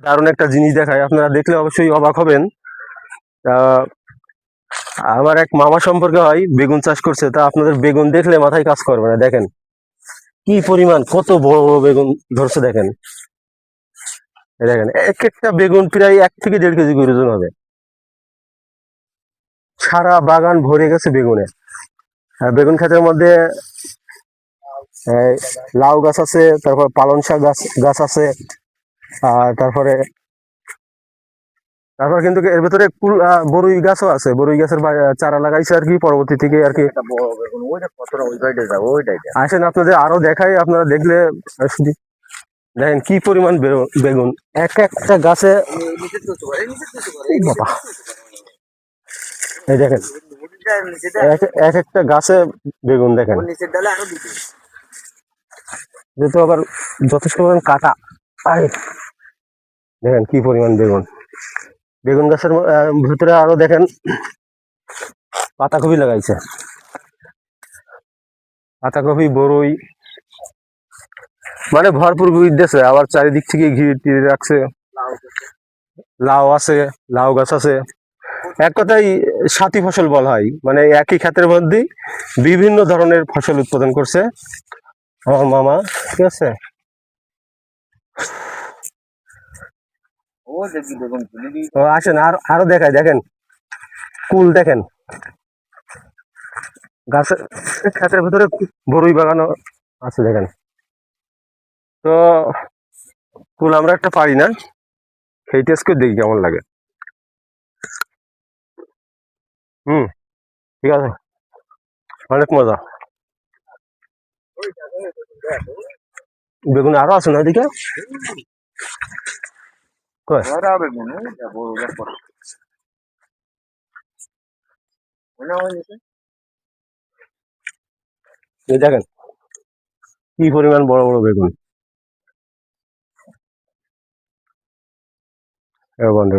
দারুণ একটা জিনিস দেখায়, আপনারা দেখলে অবশ্যই অবাক হবেন। আহ, আমার এক মামা সম্পর্কে হয়, বেগুন চাষ করছে। তা আপনাদের বেগুন দেখলে মাথায় কাজ করবে না। দেখেন কি পরিমাণ, কত বড় বড় বেগুন ধরছে দেখেন। এই দেখেন এক একটা বেগুন প্রায় 1 থেকে 1.5 কেজি করে ওজন হবে। সারা বাগান ভরে গেছে বেগুনে। আর বেগুন ক্ষেতের মধ্যে এই, লাউ গাছ আছে, তারপর পালং শাক গাছ গাছ আছে। আর তারপরে তারপর কিন্তু এর ভেতরে বরুই গাছও আছে। বরুই গাছের চারা লাগাইছে আর কি, পরবর্তী থেকে আর কি। একটা বড় বেগুন ওইটা কতটা ওই সাইডে যাবো ওইটাই। আসেন আপনাদের আরো দেখাই, আপনারা দেখলে শুধু দেখেন কি পরিমাণ বেগুন এক একটা গাছে। এই বাবা, এই দেখেন এক একটা গাছে বেগুন দেখেন। নিচের ডালে আরো দুটো। যেহেতু আবার যথেষ্ট পরিমাণ কাটা। আয়, দেখেন কি পরিমাণ বেগুন। বেগুন গাছের ভিতরে আরো দেখেন পাতাকপি লাগাইছে। পাতাকপি, বরই, মানে ভরপুর দিতেছে। আবার চারিদিক থেকে ঘিরে টিরে রাখছে। লাউ আছে, লাউ গাছ আছে। এক কথায় সাথী ফসল বলা হয়, মানে একই ক্ষেতের মধ্যে বিভিন্ন ধরনের ফসল উৎপাদন করছে আমার মামা। ঠিক আছে। ও দেখি বেগুন তুলে দিই। তো আসেন আর আরো দেখাই, দেখেন কুল দেখেন গাছের ক্ষেতের ভিতরে, বরুই বাগানও আছে দেখেন। তো কুল আমরা একটা পারি না, সেই টেস্ট করে দেখি কেমন লাগে। হুম, ঠিক আছে, অনেক মজা। বেগুন আরো আছে না এদিকে? কই? বড় বেগুন ওইটা বড় ব্যাপার। মনে হয় নিচে। এই দেখেন কি পরিমাণ বড় বড় বেগুন। বন্ধু